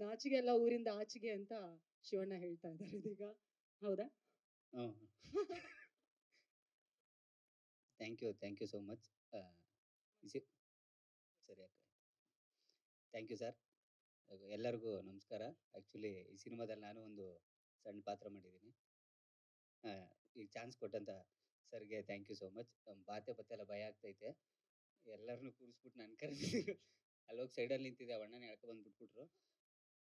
ನಾಚಿಗೆ ಎಲ್ಲ ಊರಿಂದ ಆಚೆಗೆ ಅಂತ ಶಿವಣ್ಣ ಹೇಳ್ತಾ ಇದ್ದಾರೆ ಇದೀಗ. ಹೌದಾ? Thank you so much. ಸರಿ ಅಕ್ಕ, ಥ್ಯಾಂಕ್ ಯು ಸರ್. ಎಲ್ಲರಿಗೂ ನಮಸ್ಕಾರ. ಆ್ಯಕ್ಚುಲಿ ಈ ಸಿನಿಮಾದಲ್ಲಿ ನಾನು ಒಂದು ಸಣ್ಣ ಪಾತ್ರ ಮಾಡಿದ್ದೀನಿ. ಈಗ ಚಾನ್ಸ್ ಕೊಟ್ಟಂತ ಸರ್ಗೆ ಥ್ಯಾಂಕ್ ಯು ಸೋ ಮಚ್. ಬಾತೆ ಪತ್ತೆ ಎಲ್ಲ ಭಯ ಆಗ್ತೈತೆ, ಎಲ್ಲರನ್ನೂ ಕೂರಿಸ್ಬಿಟ್ಟು ನಾನು ಕರೆದಿದ್ದು ಅಲ್ಲೋಗಿ ಸೈಡಲ್ಲಿ ನಿಂತಿದ್ದೆ, ಅಣ್ಣನೇ ಎಳ್ಕೊ ಬಂದುಬಿಟ್ಬಿಟ್ರು.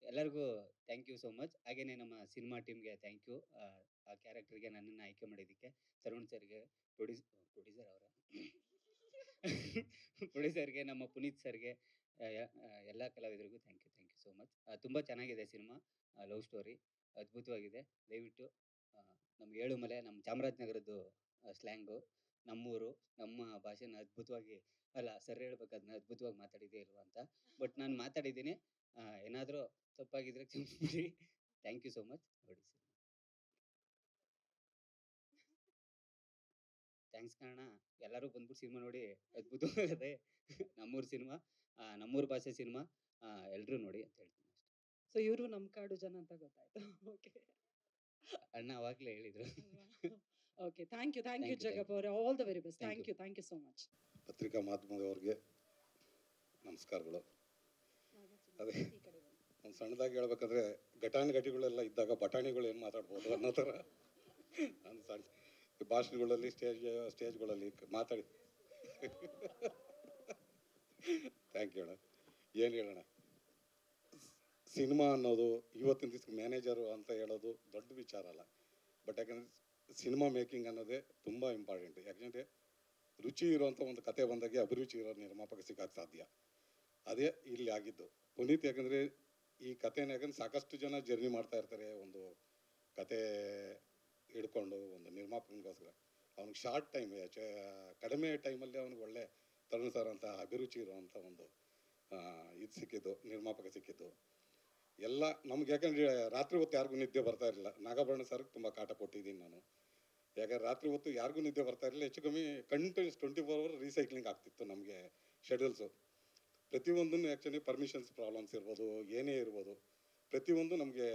ಎಲ್ಲರಿಗೂ ಥ್ಯಾಂಕ್ ಯು ಸೋ ಮಚ್. ಹಾಗೆಯೇ ನಮ್ಮ ಸಿನಿಮಾ ಟೀಮ್ಗೆ ಥ್ಯಾಂಕ್ ಯು. ಆ ಕ್ಯಾರೆಕ್ಟರ್ಗೆ ನನ್ನನ್ನು ಆಯ್ಕೆ ಮಾಡಿದ್ದಕ್ಕೆ ತರುಣ್ ಸರ್ಗೆ, ಪ್ರೊಡ್ಯೂಸರ್ ಅವರ ಪ್ರೊಡ್ಯೂಸರ್ಗೆ, ನಮ್ಮ ಪುನೀತ್ ಸರ್ಗೆ, ಎಲ್ಲ ಕಲಾವಿದರಿಗೂ ಥ್ಯಾಂಕ್ ಯು ಸೋ ಮಚ್. ತುಂಬ ಚೆನ್ನಾಗಿದೆ ಸಿನಿಮಾ. ಲವ್ ಸ್ಟೋರಿ ಅದ್ಭುತವಾಗಿದೆ. ದಯವಿಟ್ಟು ನಮ್ಮ ಏಳುಮಲೆ, ನಮ್ಮ ಚಾಮರಾಜನಗರದ್ದು ಸ್ಲ್ಯಾಂಗು, ನಮ್ಮೂರು, ನಮ್ಮ ಭಾಷೆನ ಅದ್ಭುತವಾಗಿ, ಅಲ್ಲ ಸರ್ ಹೇಳ್ಬೇಕು ಅದನ್ನ ಅದ್ಭುತವಾಗಿ ಮಾತಾಡಿದ್ದೇ ಇಲ್ವಾ ಅಂತ, ಬಟ್ ನಾನು ಮಾತಾಡಿದ್ದೀನಿ. ಏನಾದರೂ ತಪ್ಪಾಗಿದ್ರೆ ಕ್ಷಮಿಸ್ಬಿಡಿ. Thank you so much. ನೋಡಿ ಸರ್, ಥ್ಯಾಂಕ್ಸ್ ಕಾರಣ ಎಲ್ಲರೂ ಬಂದ್ಬಿಟ್ಟು ಸಿನಿಮಾ ನೋಡಿ ಅದ್ಭುತವಾಗಿದೆ. ನಮ್ಮೂರು ಸಿನಿಮಾ, ನಮ್ಮೂರು ಭಾಷೆ ಸಿನಿಮಾ, ಎಲ್ಲರೂ ನೋಡಿ ಅಂತ ಹೇಳ್ತೀನಿ ಅಷ್ಟೇ. ಸೊ ಇವರು ನಮ್ಮ ಕಾಡು ಜನ ಅಂತ ಗೊತ್ತಾಯ್ತು. ಓಕೆ, ಅಣ್ಣ ಅವಾಗಲೇ ಹೇಳಿದರು. ಓಕೆ, ಥ್ಯಾಂಕ್ ಯು ಜಗಪ್ಪ ಅವರೇ. All the very best. Thank you so much. ಪತ್ರಿಕಾ ಮಾಧ್ಯಮದವ್ರಿಗೆ ನಮಸ್ಕಾರಗಳು. ಅದೇ ಒಂದು ಸಣ್ಣದಾಗಿ ಹೇಳ್ಬೇಕಂದ್ರೆ, ಘಟಾನುಘಟಿಗಳೆಲ್ಲ ಇದ್ದಾಗ ಬಟಾಣಿಗಳು ಏನು ಮಾತಾಡ್ಬೋದು ಅನ್ನೋ ಥರ ನಾನು ಸಣ್ಣ ಭಾಷಣಗಳಲ್ಲಿ ಸ್ಟೇಜ್ಗಳಲ್ಲಿ ಮಾತಾಡಿ ಥ್ಯಾಂಕ್ ಯು ಅಣ್ಣ. ಏನು ಹೇಳೋಣ, ಸಿನಿಮಾ ಅನ್ನೋದು ಇವತ್ತಿನ ದಿವಸಕ್ಕೆ ಮ್ಯಾನೇಜರು ಅಂತ ಹೇಳೋದು ದೊಡ್ಡ ವಿಚಾರ ಅಲ್ಲ. ಬಟ್ ಯಾಕಂದರೆ ಸಿನಿಮಾ ಮೇಕಿಂಗ್ ಅನ್ನೋದೇ ತುಂಬ ಇಂಪಾರ್ಟೆಂಟ್. ಯಾಕೆಂದರೆ ರುಚಿ ಇರುವಂಥ ಒಂದು ಕತೆ ಬಂದಾಗೆ ಅಭಿರುಚಿ ಇರೋ ನಿರ್ಮಾಪಕ ಸಿಗೋಕ್ಕೆ ಸಾಧ್ಯ. ಅದೇ ಇಲ್ಲಿ ಆಗಿದ್ದು. ಪುನೀತ್ ಯಾಕಂದರೆ ಈ ಕಥೆನ, ಯಾಕಂದ್ರೆ ಸಾಕಷ್ಟು ಜನ ಜರ್ನಿ ಮಾಡ್ತಾ ಇರ್ತಾರೆ ಒಂದು ಕತೆ ಹಿಡ್ಕೊಂಡು ಒಂದು ನಿರ್ಮಾಪಕನಿಗೋಸ್ಕರ. ಅವ್ನಿಗೆ ಶಾರ್ಟ್ ಟೈಮ್, ಕಡಿಮೆ ಟೈಮಲ್ಲಿ ಅವ್ನಿಗೆ ಒಳ್ಳೆ ತರುಣ್ ಸರ್ ಅಂತ ಅಭಿರುಚಿ ಇರುವಂಥ ಒಂದು ಇದು ಸಿಕ್ಕಿದ್ದು, ನಿರ್ಮಾಪಕ ಸಿಕ್ಕಿದ್ದು. ಎಲ್ಲ ನಮ್ಗೆ ಯಾಕಂದರೆ ರಾತ್ರಿ ಹೊತ್ತು ಯಾರಿಗೂ ನಿದ್ದೆ ಬರ್ತಾ ಇರಲಿಲ್ಲ. ನಾಗಾಭರಣ ಸರ್ಗೆ ತುಂಬ ಕಾಟ ಕೊಟ್ಟಿದ್ದೀನಿ ನಾನು. ಯಾಕಂದ್ರೆ ರಾತ್ರಿ ಹೊತ್ತು ಯಾರಿಗೂ ನಿದ್ದೆ ಬರ್ತಾ ಇರಲಿಲ್ಲ. ಹೆಚ್ಚು ಕಮ್ಮಿ ಕಂಟಿನ್ಯೂಸ್ 24 ಅವರ್ ರೀಸೈಕ್ಲಿಂಗ್ ಆಗ್ತಿತ್ತು ನಮಗೆ ಶೆಡ್ಯೂಲ್ಸು. ಪ್ರತಿಯೊಂದನ್ನು ಆ್ಯಕ್ಚುಲಿ ಪರ್ಮಿಷನ್ಸ್ ಪ್ರಾಬ್ಲಮ್ಸ್ ಇರ್ಬೋದು, ಏನೇ ಇರ್ಬೋದು, ಪ್ರತಿಯೊಂದು ನಮಗೆ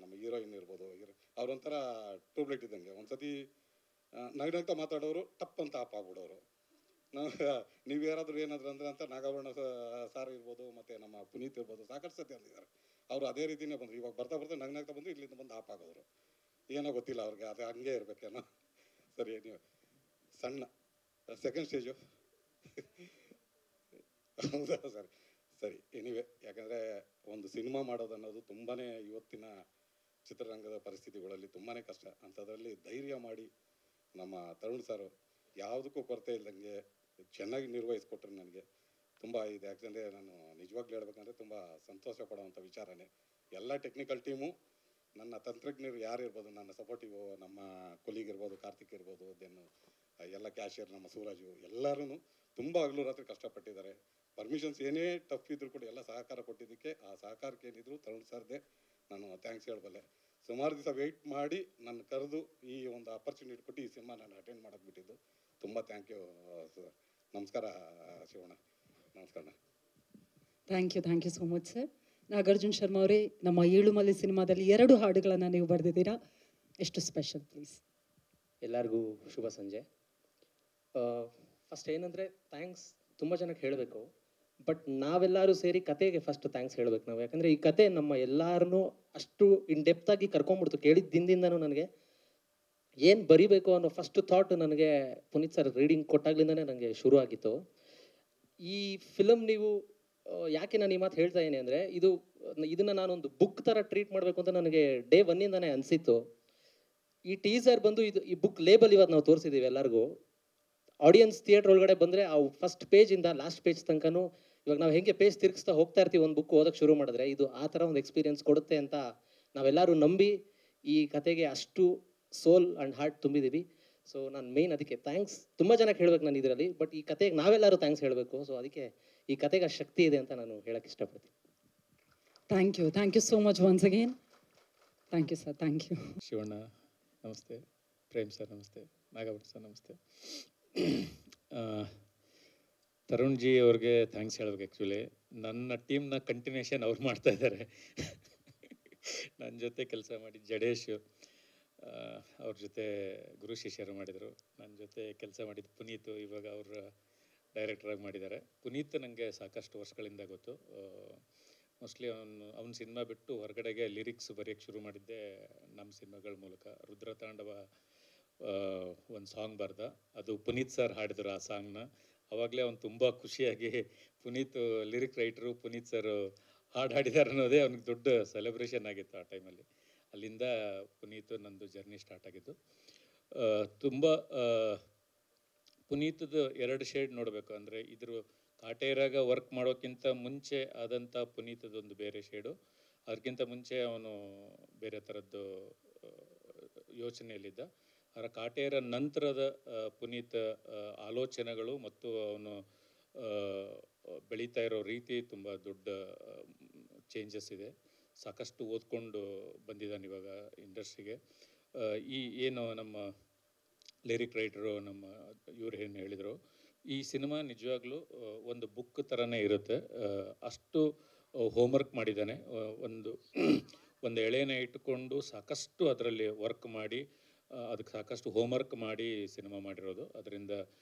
ನಮ್ಮ ಹೀರೋಯಿನ್ ಇರ್ಬೋದು, ಅವರೊಂಥರ ಟ್ಯೂಬ್ಲೈಟ್ ಇದ್ದಂಗೆ. ಒಂದು ಸತಿ ನಗ್ನಗ್ತಾ ಮಾತಾಡೋರು ಟಪ್ ಅಂತ ಆಪ್ ಆಗ್ಬಿಡೋರು. ನೀವು ಯಾರಾದರೂ ಏನಾದರೂ ಅಂದ್ರೆ ಅಂತ ನಾಗಾಭರಣ ಸಾರ್ ಇರ್ಬೋದು, ಮತ್ತು ನಮ್ಮ ಪುನೀತ್ ಇರ್ಬೋದು, ಸಾಕಷ್ಟು ಸತಿ ಅಂದಿದ್ದಾರೆ. ಅವರು ಅದೇ ರೀತಿಯೇ ಬಂದರು. ಇವಾಗ ಬರ್ತಾ ನಗ್ನಗ್ತಾ ಬಂದು ಇಲ್ಲಿಂದ ಬಂದು ಆಪ್ ಆಗೋರು. ಏನೋ ಗೊತ್ತಿಲ್ಲ ಅವ್ರಿಗೆ, ಅದು ಹಂಗೆ ಇರಬೇಕೇನೋ. ಸರಿ, ನೀವು ಸಣ್ಣ ಸೆಕೆಂಡ್ ಸ್ಟೇಜು ಹೌದಾ ಸರಿ ಸರಿ. ಎನಿವೆ, ಯಾಕಂದರೆ ಒಂದು ಸಿನಿಮಾ ಮಾಡೋದು ಅನ್ನೋದು ತುಂಬಾ ಇವತ್ತಿನ ಚಿತ್ರರಂಗದ ಪರಿಸ್ಥಿತಿಗಳಲ್ಲಿ ತುಂಬಾ ಕಷ್ಟ. ಅಂಥದ್ರಲ್ಲಿ ಧೈರ್ಯ ಮಾಡಿ ನಮ್ಮ ತರುಣ್ ಸರ್ ಯಾವುದಕ್ಕೂ ಕೊರತೆ ಇಲ್ದಂಗೆ ಚೆನ್ನಾಗಿ ನಿರ್ವಹಿಸ್ಕೊಟ್ರು. ನನಗೆ ತುಂಬ ಇದೆ. ಯಾಕಂದರೆ ನಾನು ನಿಜವಾಗ್ಲೂ ಹೇಳ್ಬೇಕಂದ್ರೆ ತುಂಬ ಸಂತೋಷ ಪಡೋವಂಥ ವಿಚಾರನೇ. ಎಲ್ಲ ಟೆಕ್ನಿಕಲ್ ಟೀಮು, ನನ್ನ ತಂತ್ರಜ್ಞರು ಯಾರಿರ್ಬೋದು, ನನ್ನ ಸಪೋರ್ಟಿವ್ ನಮ್ಮ ಕೊಲೀಗ್ ಇರ್ಬೋದು, ಕಾರ್ತಿಕ್ ಇರ್ಬೋದು, ದೆನ್ನು ಎಲ್ಲ ಕ್ಯಾಶಿಯರ್ ನಮ್ಮ ಸೂರಾಜು, ಎಲ್ಲರೂ ತುಂಬ ಹಗಲು ರಾತ್ರಿ ಕಷ್ಟಪಟ್ಟಿದ್ದಾರೆ. ಪರ್ಮಿಷನ್ಸ್ ಏನೇ ಟಫ್ ಇದ್ರು ಕೂಡ ಎಲ್ಲ ಸಹಕಾರ ಕೊಟ್ಟಿದ್ದಕ್ಕೆ, ಆ ಸಹಕಾರಕ್ಕೆ ಏನಿದ್ರು ತರುಣ್ ಸರ್ದೇ ನಾನು ಥ್ಯಾಂಕ್ಸ್ ಹೇಳಬಲ್ಲೆ. ಸುಮಾರು ದಿವಸ ವೆಯ್ಟ್ ಮಾಡಿ ನನ್ನ ಕರೆದು ಈ ಒಂದು ಅಪರ್ಚುನಿಟಿ ಕೊಟ್ಟು ಈ ಸಿನಿಮಾ ನಾನು ಅಟೆಂಡ್ ಮಾಡೋದು ಬಿಟ್ಟಿದ್ದು. ತುಂಬ ಥ್ಯಾಂಕ್ ಯು ಸರ್. ನಮಸ್ಕಾರ ಶಿವಣ್ಣ, ನಮಸ್ಕಾರ. Thank you so much sir. Nagarjun Sharma ಅವರೇ, ನಮ್ಮ ಏಳುಮಲೆ ಸಿನಿಮಾದಲ್ಲಿ 2 ಹಾಡುಗಳನ್ನು ನೀವು ಬರೆದಿದ್ದೀರಾ, ಎಷ್ಟು ಸ್ಪೆಷಲ್ ಪ್ಲೀಸ್? ಎಲ್ಲರಿಗೂ ಶುಭ ಸಂಜೆ. ಫಸ್ಟ್ ಏನಂದರೆ ಥ್ಯಾಂಕ್ಸ್ ತುಂಬ ಜನಕ್ಕೆ ಹೇಳಬೇಕು, ಬಟ್ ನಾವೆಲ್ಲರೂ ಸೇರಿ ಕತೆಗೆ ಫಸ್ಟ್ ಥ್ಯಾಂಕ್ಸ್ ಹೇಳಬೇಕು ನಾವು. ಯಾಕಂದರೆ ಈ ಕತೆ ನಮ್ಮ ಎಲ್ಲರನ್ನೂ ಅಷ್ಟು ಇನ್ ಡೆಪ್ತಾಗಿ ಕರ್ಕೊಂಡ್ಬಿಡ್ತು. ಕೇಳಿದ ದಿನದಿಂದನೂ ನನಗೆ ಏನು ಬರಿಬೇಕು ಅನ್ನೋ ಫಸ್ಟ್ ಥಾಟ್ ನನಗೆ ಪುನೀತ್ ಸರ್ ರೀಡಿಂಗ್ ಕೊಟ್ಟಾಗ್ಲಿಂದನೇ ನನಗೆ ಶುರು ಆಗಿತ್ತು. ಈ ಫಿಲಮ್ ನೀವು ಯಾಕೆ ನಾನು ಈ ಮಾತು ಹೇಳ್ತಾ ಇದ್ದೀನಿ ಅಂದರೆ, ಇದನ್ನು ನಾನೊಂದು ಬುಕ್ ಥರ ಟ್ರೀಟ್ ಮಾಡಬೇಕು ಅಂತ ನನಗೆ ಡೇ 1ಇಂದನೇ ಅನಿಸಿತ್ತು. ಈ ಟೀಸರ್ ಬಂದು ಈ ಬುಕ್ ಲೇಬಲ್ ಇವತ್ತು ನಾವು ತೋರಿಸಿದ್ದೀವಿ ಎಲ್ಲರಿಗೂ. ಆಡಿಯನ್ಸ್ ಥಿಯೇಟ್ರ್ ಒಳಗಡೆ ಬಂದರೆ ಆ ಫಸ್ಟ್ ಪೇಜಿಂದ ಲಾಸ್ಟ್ ಪೇಜ್ ತನಕನೂ ಇವಾಗ ನಾವು ಹೇಗೆ ಪೇಜ್ ತಿರುಗಿಸ್ತಾ ಹೋಗ್ತಾ ಇರ್ತೀವಿ ಒಂದು ಬುಕ್ ಓದೋಕ್ಕೆ ಶುರು ಮಾಡಿದ್ರೆ, ಇದು ಆ ಥರ ಒಂದು ಎಕ್ಸ್ಪೀರಿಯನ್ಸ್ ಕೊಡುತ್ತೆ ಅಂತ ನಾವೆಲ್ಲರೂ ನಂಬಿ ಈ ಕತೆಗೆ ಅಷ್ಟು ಸೋಲ್ ಆ್ಯಂಡ್ ಹಾರ್ಟ್ ತುಂಬಿದ್ದೀವಿ. ಸೊ ನಾನು ಮೇಯ್ನ್ ಅದಕ್ಕೆ ಥ್ಯಾಂಕ್ಸ್ ತುಂಬ ಜನಕ್ಕೆ ಹೇಳ್ಬೇಕು ನಾನು ಇದರಲ್ಲಿ, ಬಟ್ ಈ ಕತೆಗೆ ನಾವೆಲ್ಲರೂ ಥ್ಯಾಂಕ್ಸ್ ಹೇಳಬೇಕು. ಸೊ ಅದಕ್ಕೆ ಈ ಕತೆಗೆ ಆ ಶಕ್ತಿ ಇದೆ ಅಂತ ನಾನು ಹೇಳಕ್ಕೆ ಇಷ್ಟಪಡ್ತೀನಿ. Thank you so much once again. Thank you sir, thank you. Shivanna ನಮಸ್ತೆ, ಪ್ರೇಮ್ ಸರ್ ನಮಸ್ತೆ, ನಾಗಾಭರಣ ಸರ್ ನಮಸ್ತೆ. ತರುಣ್ ಜಿ ಅವ್ರಿಗೆ ಥ್ಯಾಂಕ್ಸ್ ಹೇಳ್ಬೇಕು. ಆ್ಯಕ್ಚುಲಿ ನನ್ನ ಟೀಮ್ನ ಕಂಟಿನ್ಯೂಷನ್ ಅವ್ರು ಮಾಡ್ತಾ ಇದ್ದಾರೆ. ನನ್ನ ಜೊತೆ ಕೆಲಸ ಮಾಡಿ ಜಡೇಶ್ ಅವ್ರ ಜೊತೆ ಗುರು ಶಿಷ್ಯರು ಮಾಡಿದರು. ನನ್ನ ಜೊತೆ ಕೆಲಸ ಮಾಡಿದ ಪುನೀತ್ ಇವಾಗ ಅವ್ರ ಡೈರೆಕ್ಟ್ರಾಗಿ ಮಾಡಿದ್ದಾರೆ. ಪುನೀತ್ ನನಗೆ ಸಾಕಷ್ಟು ವರ್ಷಗಳಿಂದ ಗೊತ್ತು. ಮೋಸ್ಟ್ಲಿ ಅವನ ಸಿನಿಮಾ ಬಿಟ್ಟು ಹೊರಗಡೆಗೆ ಲಿರಿಕ್ಸ್ ಬರೆಯೋಕ್ಕೆ ಶುರು ಮಾಡಿದ್ದೆ ನಮ್ಮ ಸಿನಿಮಾಗಳ ಮೂಲಕ. ರುದ್ರತಾಂಡವ ಒಂದು ಸಾಂಗ್ ಬರ್ದ, ಅದು ಪುನೀತ್ ಸರ್ ಹಾಡಿದ್ರು ಆ ಸಾಂಗ್ನ. ಆವಾಗಲೇ ಅವ್ನು ತುಂಬ ಖುಷಿಯಾಗಿ Puneeth lyric writer, Puneeth sir ಹಾಡು ಹಾಡಿದ್ದಾರೆ ಅನ್ನೋದೇ ಅವ್ನಿಗೆ ದೊಡ್ಡ ಸೆಲೆಬ್ರೇಷನ್ ಆಗಿತ್ತು ಆ ಟೈಮಲ್ಲಿ. ಅಲ್ಲಿಂದ ಪುನೀತ್ ನಂದು ಜರ್ನಿ ಸ್ಟಾರ್ಟ್ ಆಗಿದ್ದು. ತುಂಬ ಪುನೀತದ 2 ಶೇಡ್ ನೋಡಬೇಕು. ಅಂದರೆ ಇದ್ರ ಕಾಟೇರಾಗ ವರ್ಕ್ ಮಾಡೋಕ್ಕಿಂತ ಮುಂಚೆ ಆದಂಥ ಪುನೀತದೊಂದು ಬೇರೆ ಶೇಡು, ಅದಕ್ಕಿಂತ ಮುಂಚೆ ಅವನು ಬೇರೆ ಥರದ್ದು ಯೋಚನೆಯಲ್ಲಿದ್ದ. ಅದರ ಕಾಟೇರ ನಂತರದ ಪುನೀತ್ ಆಲೋಚನೆಗಳು ಮತ್ತು ಅವನು ಬೆಳೀತಾ ಇರೋ ರೀತಿ ತುಂಬ ದೊಡ್ಡ ಚೇಂಜಸ್ ಇದೆ. ಸಾಕಷ್ಟು ಓದ್ಕೊಂಡು ಬಂದಿದ್ದಾನೆ ಇವಾಗ ಇಂಡಸ್ಟ್ರಿಗೆ. ಈ ಏನು ನಮ್ಮ ಲಿರಿಕ್ ರೈಟರು ನಮ್ಮ ಇವ್ರು ಏನು ಹೇಳಿದರು, ಈ ಸಿನಿಮಾ ನಿಜವಾಗ್ಲೂ ಒಂದು ಬುಕ್ ಥರನೇ ಇರುತ್ತೆ. ಅಷ್ಟು ಹೋಮ್ವರ್ಕ್ ಮಾಡಿದ್ದಾನೆ. ಒಂದು ಎಳೆನ ಇಟ್ಟುಕೊಂಡು ಸಾಕಷ್ಟು ಅದರಲ್ಲಿ ವರ್ಕ್ ಮಾಡಿ ಅದಕ್ಕೆ ಸಾಕಷ್ಟು ಹೋಮ್ವರ್ಕ್ ಮಾಡಿ ಸಿನಿಮಾ ಮಾಡಿರೋದು. ಅದರಿಂದ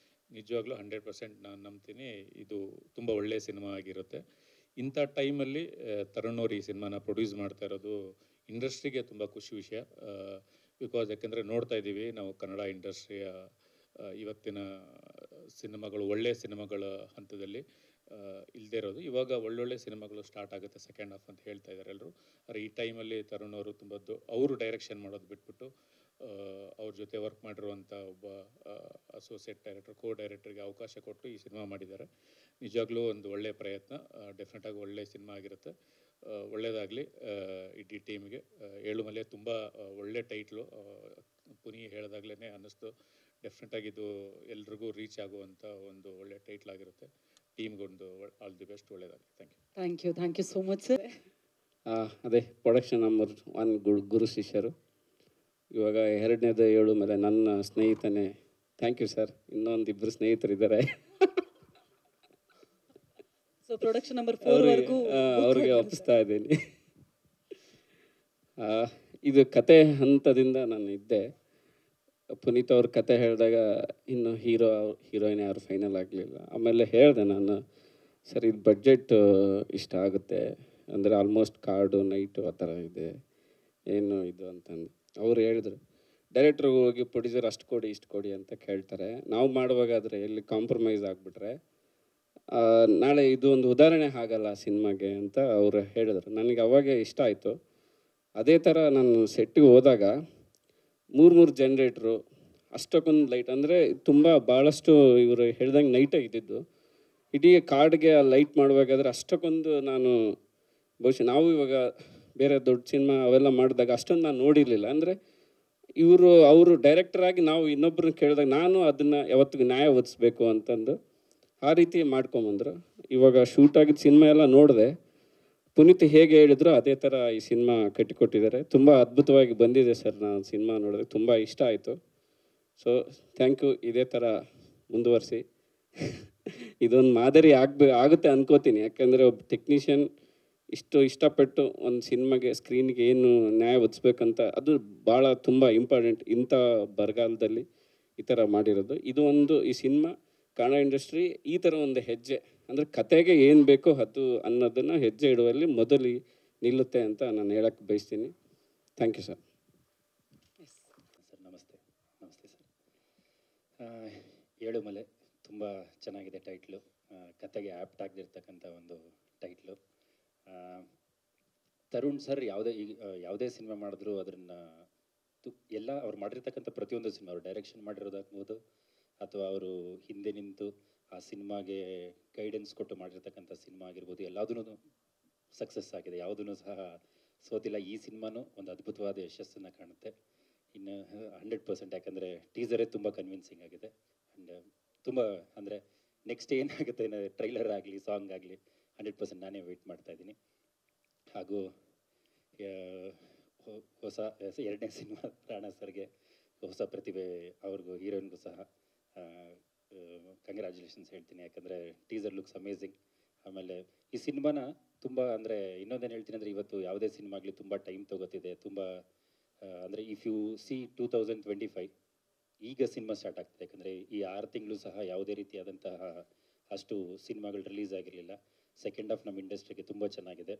ನಿಜವಾಗ್ಲೂ 100% ನಾನು ನಂಬ್ತೀನಿ ಇದು ತುಂಬ ಒಳ್ಳೆಯ ಸಿನಿಮಾ ಆಗಿರುತ್ತೆ. ಇಂಥ ಟೈಮಲ್ಲಿ ತರುಣ್ ಅವರು ಈ ಸಿನಿಮಾನ ಪ್ರೊಡ್ಯೂಸ್ ಮಾಡ್ತಾ ಇರೋದು ಇಂಡಸ್ಟ್ರಿಗೆ ತುಂಬ ಖುಷಿ ವಿಷಯ. ಬಿಕಾಸ್ ಯಾಕೆಂದರೆ ನೋಡ್ತಾ ಇದ್ದೀವಿ ನಾವು ಕನ್ನಡ ಇಂಡಸ್ಟ್ರಿಯ ಇವತ್ತಿನ ಸಿನಿಮಾಗಳು ಒಳ್ಳೆಯ ಸಿನಿಮಾಗಳ ಹಂತದಲ್ಲಿ ಇಲ್ಲದೇ ಇರೋದು. ಇವಾಗ ಒಳ್ಳೊಳ್ಳೆ ಸಿನಿಮಾಗಳು ಸ್ಟಾರ್ಟ್ ಆಗುತ್ತೆ ಸೆಕೆಂಡ್ ಹಾಫ್ ಅಂತ ಹೇಳ್ತಾ ಇದ್ದಾರೆ ಎಲ್ಲರೂ. ಆದರೆ ಈ ಟೈಮಲ್ಲಿ ತರುಣ್ ಅವರು ತುಂಬ ಅವರು ಡೈರೆಕ್ಷನ್ ಮಾಡೋದು ಬಿಟ್ಬಿಟ್ಟು ಅವ್ರ ಜೊತೆ ವರ್ಕ್ ಮಾಡಿರುವಂಥ ಒಬ್ಬ ಅಸೋಸಿಯೇಟ್ ಡೈರೆಕ್ಟರ್, ಕೋ ಡೈರೆಕ್ಟರ್ಗೆ ಅವಕಾಶ ಕೊಟ್ಟು ಈ ಸಿನಿಮಾ ಮಾಡಿದ್ದಾರೆ. ನಿಜವಾಗ್ಲೂ ಒಂದು ಒಳ್ಳೆಯ ಪ್ರಯತ್ನ. ಡೆಫಿನೆಟಾಗಿ ಒಳ್ಳೆಯ ಸಿನಿಮಾ ಆಗಿರುತ್ತೆ. ಒಳ್ಳೆಯದಾಗಲಿ ಇಡೀ ಟೀಮ್ಗೆ. ಏಳುಮಲೆ ತುಂಬ ಒಳ್ಳೆ ಟೈಟ್ಲು. ಪುನಿ ಹೇಳಿದಾಗಲೇ ಅನ್ನಿಸ್ತು ಡೆಫಿನೆಟಾಗಿ ಇದು ಎಲ್ರಿಗೂ ರೀಚ್ ಆಗುವಂಥ ಒಂದು ಒಳ್ಳೆ ಟೈಟ್ಲ್ ಆಗಿರುತ್ತೆ. ಟೀಮ್ಗೊಂದು ಆಲ್ ದಿ ಬೆಸ್ಟ್. ಒಳ್ಳೆಯದಾಗಲಿ. Thank you so much sir. ಅದೇ ಪ್ರೊಡಕ್ಷನ್ ನಂಬರ್ 1 ಗುರು ಶಿಷ್ಯರು. ಇವಾಗ 2ನೇದು ಏಳುಮಲೆ ನನ್ನ ಸ್ನೇಹಿತನೇ. Thank you sir. ಇನ್ನೊಂದಿಬ್ಬರು ಸ್ನೇಹಿತರಿದ್ದಾರೆ. ಸೊ ಪ್ರೊಡಕ್ಷನ್ ನಂಬರ್ 4 ವರೆಗೂ ಅವ್ರಿಗೆ ಒಪ್ಪಿಸ್ತಾ ಇದ್ದೀನಿ. ಇದು ಕತೆ ಹಂತದಿಂದ ನಾನು ಇದ್ದೆ. ಪುನೀತ್ ಅವ್ರ ಕತೆ ಹೇಳಿದಾಗ ಇನ್ನು ಹೀರೋಯಿನ್ ಯಾರು ಫೈನಲ್ ಆಗಲಿಲ್ಲ. ಆಮೇಲೆ ಹೇಳಿದೆ ನಾನು, ಸರ್ ಇದು ಬಡ್ಜೆಟ್ ಇಷ್ಟ ಆಗುತ್ತೆ ಅಂದರೆ ಆಲ್ಮೋಸ್ಟ್ ಕಾರ್ಡು ನೈಟು ಆ ಥರ ಇದೆ, ಏನು ಇದು ಅಂತಂದು. ಅವ್ರು ಹೇಳಿದ್ರು ಡೈರೆಕ್ಟ್ರಿಗೆ ಹೋಗಿ ಪ್ರೊಡ್ಯೂಸರ್ ಅಷ್ಟು ಕೊಡಿ ಇಷ್ಟು ಕೊಡಿ ಅಂತ ಕೇಳ್ತಾರೆ. ನಾವು ಮಾಡುವಾಗಾದರೆ ಎಲ್ಲಿ ಕಾಂಪ್ರಮೈಸ್ ಆಗಿಬಿಟ್ರೆ ನಾಳೆ ಇದು ಒಂದು ಉದಾಹರಣೆ ಆಗಲ್ಲ ಸಿನಿಮಾಗೆ ಅಂತ ಅವರು ಹೇಳಿದ್ರು. ನನಗೆ ಅವಾಗೇ ಇಷ್ಟ ಆಯಿತು. ಅದೇ ಥರ ನಾನು ಸೆಟ್ಟಿಗೆ ಹೋದಾಗ 3 ಜನ್ರೇಟ್ರು, ಅಷ್ಟಕ್ಕೊಂದು ಲೈಟ್, ಅಂದರೆ ತುಂಬ ಭಾಳಷ್ಟು ಇವರು ಹೇಳ್ದಂಗೆ ನೈಟೇ ಇದ್ದಿದ್ದು. ಇಡೀ ಕಾರ್ಡ್ಗೆ ಆ ಲೈಟ್ ಮಾಡುವಾಗಾದರೆ ಅಷ್ಟಕ್ಕೊಂದು ನಾನು ಬಹುಶಃ ನಾವು ಇವಾಗ ಬೇರೆ ದೊಡ್ಡ ಸಿನಿಮಾ ಅವೆಲ್ಲ ಮಾಡಿದಾಗ ಅಷ್ಟೊಂದು ನಾನು ನೋಡಿರಲಿಲ್ಲ. ಅಂದರೆ ಅವರು ಡೈರೆಕ್ಟರಾಗಿ ನಾವು ಇನ್ನೊಬ್ಬರನ್ನ ಕೇಳಿದಾಗ ನಾನು ಅದನ್ನು ಯಾವತ್ತಿಗೂ ನ್ಯಾಯ ಒದಿಸ್ಬೇಕು ಅಂತಂದು ಆ ರೀತಿ ಮಾಡ್ಕೊಂಬಂದರು. ಇವಾಗ ಶೂಟ್ ಆಗಿದ್ದ ಸಿನಿಮಾ ಎಲ್ಲ ನೋಡಿದೆ. ಪುನೀತ್ ಹೇಗೆ ಹೇಳಿದ್ರು ಅದೇ ಥರ ಈ ಸಿನಿಮಾ ಕಟ್ಟಿಕೊಟ್ಟಿದ್ದಾರೆ. ತುಂಬ ಅದ್ಭುತವಾಗಿ ಬಂದಿದೆ ಸರ್. ನಾನು ಸಿನಿಮಾ ನೋಡಿದೆ, ತುಂಬ ಇಷ್ಟ ಆಯಿತು. So thank you. ಇದೇ ಥರ ಮುಂದುವರಿಸಿ. ಇದೊಂದು ಮಾದರಿ ಆಗುತ್ತೆ ಅನ್ಕೋತೀನಿ. ಯಾಕೆಂದರೆ ಒಬ್ಬ ಟೆಕ್ನಿಷಿಯನ್ ಇಷ್ಟು ಇಷ್ಟಪಟ್ಟು ಒಂದು ಸಿನಿಮಾಗೆ ಸ್ಕ್ರೀನ್ಗೆ ಏನು ನ್ಯಾಯ ಒದಿಸ್ಬೇಕಂತ ಅದು ಭಾಳ ತುಂಬ ಇಂಪಾರ್ಟೆಂಟ್. ಇಂಥ ಬರಗಾಲದಲ್ಲಿ ಈ ಥರ ಮಾಡಿರೋದು ಇದು ಈ ಸಿನಿಮಾ ಕನ್ನಡ ಇಂಡಸ್ಟ್ರಿ ಈ ಥರ ಒಂದು ಹೆಜ್ಜೆ, ಅಂದರೆ ಕತೆಗೆ ಏನು ಬೇಕೋ ಅದು ಅನ್ನೋದನ್ನು ಹೆಜ್ಜೆ ಇಡುವಲ್ಲಿ ಮೊದಲು ನಿಲ್ಲುತ್ತೆ ಅಂತ ನಾನು ಹೇಳಕ್ಕೆ ಬಯಸ್ತೀನಿ. Thank you sir. ಸರ್ ನಮಸ್ತೆ ಸರ್. ಏಳುಮಲೆ ತುಂಬ ಚೆನ್ನಾಗಿದೆ ಟೈಟ್ಲು. ಕತೆಗೆ ಆ್ಯಪ್ಟ್ ಆಗಿರ್ತಕ್ಕಂಥ ಒಂದು ಟೈಟ್ಲು. ತರುಣ್ ಸರ್ ಯಾವುದೇ ಸಿನಿಮಾ ಮಾಡಿದ್ರು ಅದನ್ನು ಎಲ್ಲ ಅವ್ರು ಮಾಡಿರ್ತಕ್ಕಂಥ ಪ್ರತಿಯೊಂದು ಸಿನಿಮಾ ಅವ್ರು ಡೈರೆಕ್ಷನ್ ಮಾಡಿರೋದಾಗ್ಬೋದು ಅಥವಾ ಅವರು ಹಿಂದೆ ನಿಂತು ಆ ಸಿನಿಮಾಗೆ ಗೈಡೆನ್ಸ್ ಕೊಟ್ಟು ಮಾಡಿರ್ತಕ್ಕಂಥ ಸಿನಿಮಾ ಆಗಿರ್ಬೋದು, ಎಲ್ಲದೂ ಸಕ್ಸಸ್ ಆಗಿದೆ. ಯಾವುದೂ ಸಹ ಸೋತಿಲ್ಲ. ಈ ಸಿನಿಮಾನೂ ಒಂದು ಅದ್ಭುತವಾದ ಯಶಸ್ಸನ್ನು ಕಾಣುತ್ತೆ. ಇನ್ನು 100%. ಯಾಕಂದರೆ ಟೀಸರೇ ತುಂಬ ಕನ್ವಿನ್ಸಿಂಗ್ ಆಗಿದೆ. ಆ್ಯಂಡ್ ತುಂಬ ಅಂದರೆ ನೆಕ್ಸ್ಟ್ ಏನಾಗುತ್ತೆ ಟ್ರೈಲರ್ ಆಗಲಿ ಸಾಂಗ್ ಆಗಲಿ 100% ನಾನೇ ವೆಯ್ಟ್ ಮಾಡ್ತಾಯಿದ್ದೀನಿ. ಹಾಗೂ ಹೊಸ 2ನೇ ಸಿನಿಮಾ ರಾಣಾ ಸರ್ಗೆ ಹೊಸ ಪ್ರತಿಭೆ ಅವ್ರಿಗೂ ಹೀರೋಯಿನ್ಗೂ ಸಹ ಕಂಗ್ರ್ಯಾಚುಲೇಷನ್ಸ್ ಹೇಳ್ತೀನಿ. ಯಾಕಂದರೆ ಟೀಸರ್ ಲುಕ್ಸ್ ಅಮೇಝಿಂಗ್. ಆಮೇಲೆ ಈ ಸಿನಿಮಾನ ತುಂಬ ಅಂದರೆ ಇನ್ನೊಂದೇನು ಹೇಳ್ತೀನಿ ಅಂದರೆ ಇವತ್ತು ಯಾವುದೇ ಸಿನಿಮಾ ಆಗಲಿ ತುಂಬ ಟೈಮ್ ತೊಗೋತಿದೆ ತುಂಬ ಅಂದರೆ ಇಫ್ ಯು ಸಿ 2025 ಈಗ ಸಿನಿಮಾ ಸ್ಟಾರ್ಟ್ ಆಗ್ತಿದೆ. ಯಾಕಂದರೆ ಈ 6 ತಿಂಗಳು ಸಹ ಯಾವುದೇ ರೀತಿಯಾದಂತಹ ಅಷ್ಟು ಸಿನಿಮಾಗಳು ರಿಲೀಸ್ ಆಗಿರಲಿಲ್ಲ. ಸೆಕೆಂಡ್ ಹಾಫ್ ನಮ್ಮ ಇಂಡಸ್ಟ್ರಿಗೆ ತುಂಬ ಚೆನ್ನಾಗಿದೆ.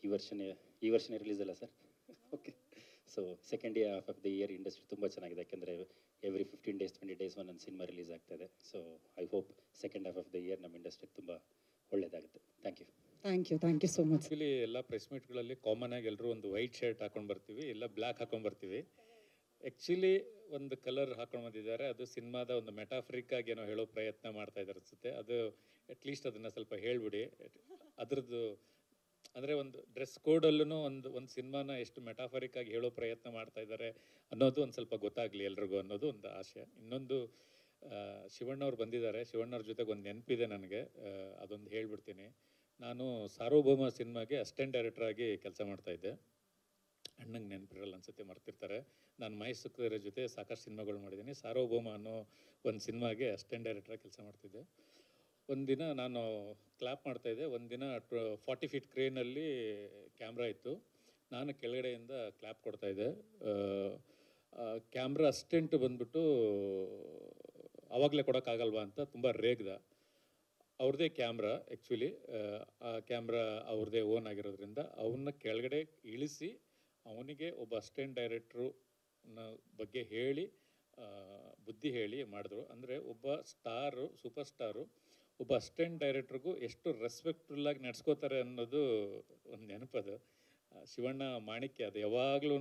ಈ ವರ್ಷನೇ ರಿಲೀಸ್ ಅಲ್ಲ ಸರ್? Okay. So second half of the year industry ತುಂಬ ಚೆನ್ನಾಗಿದೆ. ಯಾಕೆಂದರೆ ಎವ್ರಿ 15 ಡೇಸ್ 20 ಡೇಸ್ ಒಂದೊಂದು ಸಿನಿಮಾ ರಿಲೀಸ್ ಆಗ್ತಾಯಿದೆ. So I hope second half of the year ನಮ್ಮ ಇಂಡಸ್ಟ್ರಿಗೆ ತುಂಬ ಒಳ್ಳೆಯದಾಗುತ್ತೆ. Thank you. Thank you so much. Actually ಎಲ್ಲ ಪ್ರೆಸ್ ಮೀಟ್ಗಳಲ್ಲಿ ಕಾಮನ್ ಆಗಿ ಎಲ್ಲರೂ ಒಂದು ವೈಟ್ ಶರ್ಟ್ ಹಾಕೊಂಡು ಬರ್ತೀವಿ, ಇಲ್ಲ ಬ್ಲ್ಯಾಕ್ ಹಾಕೊಂಡು ಬರ್ತೀವಿ. ಆ್ಯಕ್ಚುಲಿ ಒಂದು ಕಲರ್ ಹಾಕೊಂಡು ಬಂದಿದ್ದಾರೆ, ಅದು ಸಿನಿಮಾದ ಒಂದು ಮೆಟಾಫರಿಕ್ ಆಗಿ ಏನೋ ಹೇಳೋ ಪ್ರಯತ್ನ ಮಾಡ್ತಾ ಇದ್ದಾರೆ ಅನಿಸುತ್ತೆ. ಅದು ಅಟ್ಲೀಸ್ಟ್ ಅದನ್ನು ಸ್ವಲ್ಪ ಹೇಳ್ಬಿಡಿ. ಅದ್ರದ್ದು ಅಂದರೆ ಒಂದು ಡ್ರೆಸ್ ಕೋಡಲ್ಲೂ ಒಂದು ಸಿನಿಮಾನ ಎಷ್ಟು ಮೆಟಾಫರಿಕ್ ಆಗಿ ಹೇಳೋ ಪ್ರಯತ್ನ ಮಾಡ್ತಾ ಇದ್ದಾರೆ ಅನ್ನೋದು ಒಂದು ಸ್ವಲ್ಪ ಗೊತ್ತಾಗಲಿ ಎಲ್ರಿಗೂ ಅನ್ನೋದು ಒಂದು ಆಶೆ. ಇನ್ನೊಂದು ಶಿವಣ್ಣವ್ರು ಬಂದಿದ್ದಾರೆ. ಶಿವಣ್ಣವ್ರ ಜೊತೆಗೆ ಒಂದು ನೆನಪಿದೆ ನನಗೆ, ಅದೊಂದು ಹೇಳ್ಬಿಡ್ತೀನಿ. ನಾನು ಸಾರ್ವಭೌಮ ಸಿನಿಮಾಗೆ ಅಸಿಸ್ಟೆಂಟ್ ಡೈರೆಕ್ಟರ್ ಆಗಿ ಕೆಲಸ ಮಾಡ್ತಾಯಿದ್ದೆ. ಅಣ್ಣಂಗೆ ನೆನಪಿರಲ್ಲ ಅನ್ಸುತ್ತೆ, ಮರ್ತಿರ್ತಾರೆ. ನಾನು ಮಹೇಶ್ ಸುಕ್ರೇರ ಜೊತೆ ಸಾಕಷ್ಟು ಸಿನಿಮಾಗಳು ಮಾಡಿದ್ದೀನಿ. ಸಾರ್ವಭೌಮ ಅನ್ನೋ ಒಂದು ಸಿನಿಮಾಗೆ ಅಸಿಸ್ಟೆಂಟ್ ಡೈರೆಕ್ಟರಾಗಿ ಕೆಲಸ ಮಾಡ್ತಿದ್ದೆ. ಒಂದಿನ ನಾನು ಕ್ಲಾಪ್ ಮಾಡ್ತಾಯಿದ್ದೆ. ಒಂದಿನ 40 ಫೀಟ್ ಕ್ರೇನಲ್ಲಿ ಕ್ಯಾಮ್ರಾ ಇತ್ತು, ನಾನು ಕೆಳಗಡೆಯಿಂದ ಕ್ಲಾಪ್ ಕೊಡ್ತಾಯಿದ್ದೆ. ಕ್ಯಾಮ್ರಾ ಅಸಿಸ್ಟೆಂಟ್ ಬಂದ್ಬಿಟ್ಟು ಆವಾಗಲೇ ಕೊಡೋಕ್ಕಾಗಲ್ವಾ ಅಂತ ತುಂಬ ರೇಗ್ದ. ಅವ್ರದ್ದೇ ಕ್ಯಾಮ್ರಾ ಆ್ಯಕ್ಚುಲಿ, ಆ ಕ್ಯಾಮ್ರಾ ಅವ್ರದ್ದೇ ಓನ್ ಆಗಿರೋದ್ರಿಂದ ಅವನ್ನ ಕೆಳಗಡೆ ಇಳಿಸಿ ಅವನಿಗೆ ಒಬ್ಬ ಅಸಿಸ್ಟೆಂಟ್ ಡೈರೆಕ್ಟ್ರು ಬಗ್ಗೆ ಹೇಳಿ ಬುದ್ಧಿ ಹೇಳಿ ಮಾಡಿದ್ರು. ಅಂದರೆ ಒಬ್ಬ ಸ್ಟಾರು, ಸೂಪರ್ ಸ್ಟಾರು ಒಬ್ಬ ಅಸಿಸ್ಟೆಂಟ್ ಡೈರೆಕ್ಟ್ರಿಗೂ ಎಷ್ಟು ರೆಸ್ಪೆಕ್ಟ್ಫುಲ್ಲಾಗಿ ನಡ್ಸ್ಕೋತಾರೆ ಅನ್ನೋದು ಒಂದು ನೆನಪದು. ಶಿವಣ್ಣ ಮಾಣಿಕ್ಯ ಅದು ಯಾವಾಗ್ಲೂ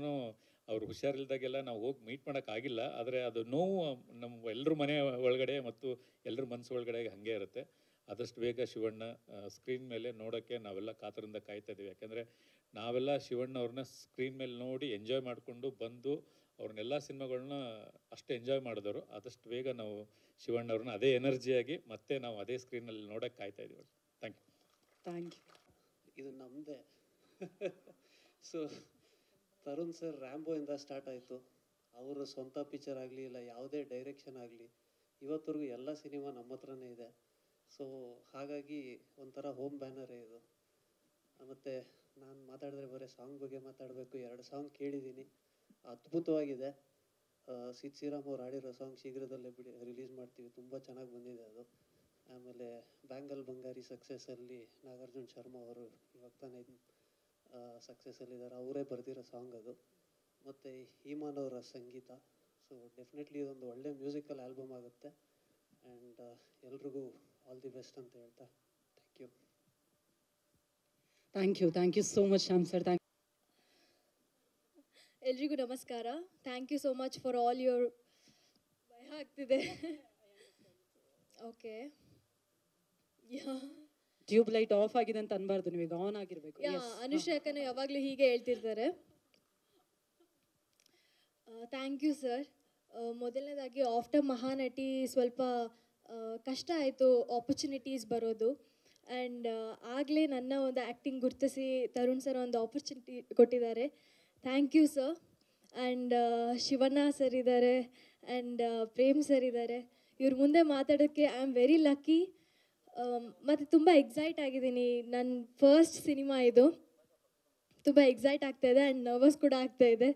ಅವ್ರು ಹುಷಾರಿಲ್ದಾಗೆಲ್ಲ ನಾವು ಹೋಗಿ ಮೀಟ್ ಮಾಡೋಕ್ಕಾಗಿಲ್ಲ, ಆದರೆ ಅದು ನೋವು ನಮ್ಮ ಎಲ್ಲರ ಮನೆ ಒಳಗಡೆ ಮತ್ತು ಎಲ್ಲರ ಮನಸ್ಸು ಒಳಗಡೆ ಹಾಗೆ ಇರುತ್ತೆ. ಆದಷ್ಟು ಬೇಗ ಶಿವಣ್ಣ ಸ್ಕ್ರೀನ್ ಮೇಲೆ ನೋಡೋಕ್ಕೆ ನಾವೆಲ್ಲ ಕಾತರದಿಂದ ಕಾಯ್ತಾ ಇದ್ದೀವಿ. ಯಾಕೆಂದರೆ ನಾವೆಲ್ಲ ಶಿವಣ್ಣ ಅವ್ರನ್ನ ಸ್ಕ್ರೀನ್ ಮೇಲೆ ನೋಡಿ ಎಂಜಾಯ್ ಮಾಡಿಕೊಂಡು ಬಂದು ಅವ್ರನ್ನೆಲ್ಲ ಸಿನಿಮಾಗಳನ್ನ ಅಷ್ಟು ಎಂಜಾಯ್ ಮಾಡಿದವರು. ಆದಷ್ಟು ಬೇಗ ನಾವು ಶಿವಣ್ಣ ಅವ್ರನ್ನ ಅದೇ ಎನರ್ಜಿಯಾಗಿ ಮತ್ತೆ ನಾವು ಅದೇ ಸ್ಕ್ರೀನಲ್ಲಿ ನೋಡೋಕ್ಕೆ ಕಾಯ್ತಾ ಇದ್ದೀವಿ. Thank you. ಇದು ನಮ್ಮದೇ. ಸೊ ತರುಣ್ ಸರ್ ರ್ಯಾಂಬೋಯಿಂದ ಸ್ಟಾರ್ಟ್ ಆಯಿತು. ಅವರು ಸ್ವಂತ ಪಿಕ್ಚರ್ ಆಗಲಿ ಇಲ್ಲ ಯಾವುದೇ ಡೈರೆಕ್ಷನ್ ಆಗಲಿ ಇವತ್ತರೆಗೂ ಎಲ್ಲ ಸಿನಿಮಾ ನಮ್ಮ ಹತ್ರನೇ ಇದೆ. ಸೊ ಹಾಗಾಗಿ ಒಂಥರ ಹೋಮ್ ಬ್ಯಾನರೇ ಇದು. ಮತ್ತು ನಾನು ಮಾತಾಡಿದ್ರೆ ಬರೀ ಸಾಂಗ್ ಬಗ್ಗೆ ಮಾತಾಡಬೇಕು. 2 ಸಾಂಗ್ ಕೇಳಿದ್ದೀನಿ, ಅದ್ಭುತವಾಗಿದೆ. ಸಿದ್ ಶ್ರೀರಾಮ್ ಅವ್ರು ಆಡಿರೋ ಸಾಂಗ್ ಶೀಘ್ರದಲ್ಲೇ ರಿಲೀಸ್ ಮಾಡ್ತೀವಿ, ತುಂಬ ಚೆನ್ನಾಗಿ ಬಂದಿದೆ ಅದು. ಆಮೇಲೆ ಬ್ಯಾಂಗಲ್ ಬಂಗಾರಿ ಸಕ್ಸಸ್ಸಲ್ಲಿ ನಾಗಾರ್ಜುನ ಶರ್ಮಾ ಅವರು ಇವಾಗ ತಾನೇ ಸಕ್ಸಸ್ಸಲ್ಲಿದ್ದಾರೆ, ಅವರೇ ಬರೆದಿರೋ ಸಾಂಗ್ ಅದು. ಮತ್ತು ಈಮಾನ್ ಅವರ ಸಂಗೀತ. ಸೊ ಡೆಫಿನೆಟ್ಲಿ ಇದೊಂದು ಒಳ್ಳೆ ಮ್ಯೂಸಿಕಲ್ ಆಲ್ಬಮ್ ಆಗುತ್ತೆ. ಆ್ಯಂಡ್ ಎಲ್ರಿಗೂ ಆಲ್ ದಿ ಬೆಸ್ಟ್ ಅಂತ ಹೇಳ್ತಾ thank you so much Shyam sir. ಎಲ್ರಿಗೂ ನಮಸ್ಕಾರ. Thank you so much for all your ಭಯ ಆಗ್ತಿದೆ. ಓಕೆ, ಟ್ಯೂಬ್ ಲೈಟ್ ಆಫ್ ಆಗಿದೆ ಅಂತ ಅನ್ಬಾರ್ದು, ನೀವೀಗ ಆನ್ ಆಗಿರಬೇಕು. ಅನುಶ್ರಾಕನು ಯಾವಾಗಲೂ ಹೀಗೆ ಹೇಳ್ತಿರ್ತಾರೆ. Thank you sir. ಮೊದಲನೇದಾಗಿ ಆಫ್ಟರ್ ಮಹಾನಟಿ ಸ್ವಲ್ಪ ಕಷ್ಟ ಆಯಿತು ಆಪರ್ಚುನಿಟೀಸ್ ಬರೋದು. ಆ್ಯಂಡ್ ಆಗಲೇ ನನ್ನ ಒಂದು ಆ್ಯಕ್ಟಿಂಗ್ ಗುರುತಿಸಿ ತರುಣ್ ಸರ್ ಒಂದು ಆಪರ್ಚುನಿಟಿ ಕೊಟ್ಟಿದ್ದಾರೆ. Thank you sir. And Shivanna sir ಇದ್ದಾರೆ ಆ್ಯಂಡ್ ಪ್ರೇಮ್ ಸರ್ ಇದ್ದಾರೆ. ಇವ್ರ ಮುಂದೆ ಮಾತಾಡೋಕ್ಕೆ ಐ ಆಮ್ ವೆರಿ ಲಕ್ಕಿ. ಮತ್ತು ತುಂಬ ಎಕ್ಸೈಟ್ ಆಗಿದ್ದೀನಿ. ನನ್ನ ಫಸ್ಟ್ ಸಿನಿಮಾ ಇದು, ತುಂಬ ಎಕ್ಸೈಟ್ ಆಗ್ತಾಯಿದೆ ಆ್ಯಂಡ್ ನರ್ವಸ್ ಕೂಡ ಆಗ್ತಾಯಿದೆ.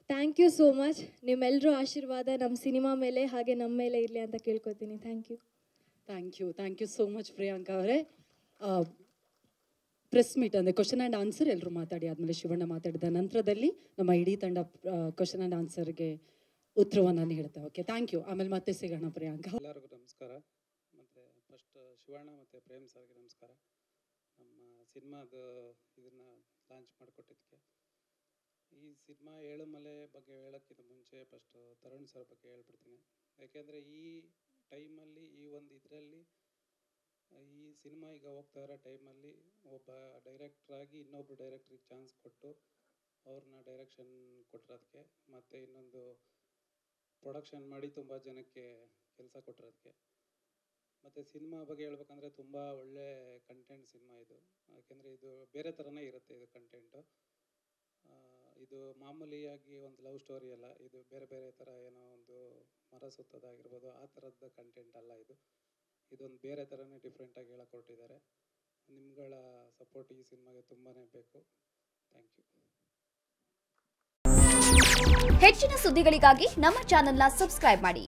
Thank you so much. ನಿಮ್ಮೆಲ್ಲರೂ ಆಶೀರ್ವಾದ ನಮ್ಮ ಸಿನಿಮಾ ಮೇಲೆ ಹಾಗೆ ನಮ್ಮ ಮೇಲೆ ಇರಲಿ ಅಂತ ಕೇಳ್ಕೊತೀನಿ. Thank you so much Priyanka ಅವರೇ. ಪ್ರೆಸ್ ಮೀಟ್ ಅಂದರೆ ಕ್ವಶನ್ ಆ್ಯಂಡ್ ಆನ್ಸರ್ ಎಲ್ಲರೂ ಮಾತಾಡಿ ಆದಮೇಲೆ ಶಿವಣ್ಣ ಮಾತಾಡಿದ ನಂತರದಲ್ಲಿ ನಮ್ಮ ಇಡೀ ತಂಡ ಕ್ವಶನ್ ಆ್ಯಂಡ್ ಆನ್ಸರ್ಗೆ ಉತ್ತರವನ್ನು ನೀಡುತ್ತೆ. Okay, thank you. ಆಮೇಲೆ ಮತ್ತೆ ಸಿಗೋಣ ಪ್ರಿಯಾಂಕಾ. ಎಲ್ಲರಿಗೂ ನಮಸ್ಕಾರ. ಮತ್ತು ಫಸ್ಟ್ ಶಿವಣ್ಣ ಮತ್ತು ಪ್ರೇಮ್ ಸರ್ಗೆ ನಮಸ್ಕಾರ. ನಮ್ಮ ಸಿನಿಮಾದ ಇದನ್ನು ಲಾಂಚ್ ಮಾಡಿಕೊಟ್ಟಿದ್ದಕ್ಕೆ. ಈ ಸಿನಿಮಾ ಏಳುಮಲೆ ಬಗ್ಗೆ ಹೇಳೋಕ್ಕಿಂತ ಮುಂಚೆ ಫಸ್ಟ್ ತರುಣ್ ಸರ್ ಬಗ್ಗೆ ಹೇಳ್ಬಿಡ್ತೀನಿ. ಯಾಕೆಂದರೆ ಈ ಟೈಮಲ್ಲಿ ಈ ಒಂದು ಇದರಲ್ಲಿ ಈ ಸಿನಿಮಾ ಈಗ ಹೋಗ್ತಾ ಇರೋ ಟೈಮಲ್ಲಿ ಒಬ್ಬ ಡೈರೆಕ್ಟ್ರಾಗಿ ಇನ್ನೊಬ್ಬರು ಡೈರೆಕ್ಟ್ರಿಗೆ ಚಾನ್ಸ್ ಕೊಟ್ಟು ಅವ್ರನ್ನ ಡೈರೆಕ್ಷನ್ ಕೊಟ್ಟಿರೋದಕ್ಕೆ, ಮತ್ತು ಇನ್ನೊಂದು ಪ್ರೊಡಕ್ಷನ್ ಮಾಡಿ ತುಂಬ ಜನಕ್ಕೆ ಕೆಲಸ ಕೊಟ್ಟಿರೋದಕ್ಕೆ, ಮತ್ತು ಸಿನಿಮಾ ಬಗ್ಗೆ ಹೇಳ್ಬೇಕಂದ್ರೆ ತುಂಬ ಒಳ್ಳೆ ಕಂಟೆಂಟ್ ಸಿನಿಮಾ ಇದು. ಯಾಕೆಂದರೆ ಇದು ಬೇರೆ ಥರನೇ ಇರುತ್ತೆ ಇದು ಕಂಟೆಂಟು. ಇದು ಮಾಮೂಲಿಯಾಗಿ ಒಂದು ಲವ್ ಸ್ಟೋರಿ ಅಲ್ಲ, ಇದು ಬೇರೆ ಬೇರೆ ಥರ ಏನೋ ಒಂದು ಮರ ಸುತ್ತೋದಾಗಿರ್ಬೋದು, ಆ ಥರದ ಕಂಟೆಂಟ್ ಅಲ್ಲ ಇದು. ಇದೊಂದು ಬೇರೆ ಥರನೇ ಡಿಫ್ರೆಂಟಾಗಿ ಹೇಳಕ್ಕೆ ಹೊರಟಿದ್ದಾರೆ. ನಿಮ್ಗಳ ಸಪೋರ್ಟ್ ಈ ಸಿನಿಮಾಗೆ ತುಂಬಾ ಬೇಕು. Thank you. ಹೆಚ್ಚಿನ ಸುದ್ದಿಗಳಿಗಾಗಿ ನಮ್ಮ ಚಾನೆಲ್ನ ಸಬ್ಸ್ಕ್ರೈಬ್ ಮಾಡಿ.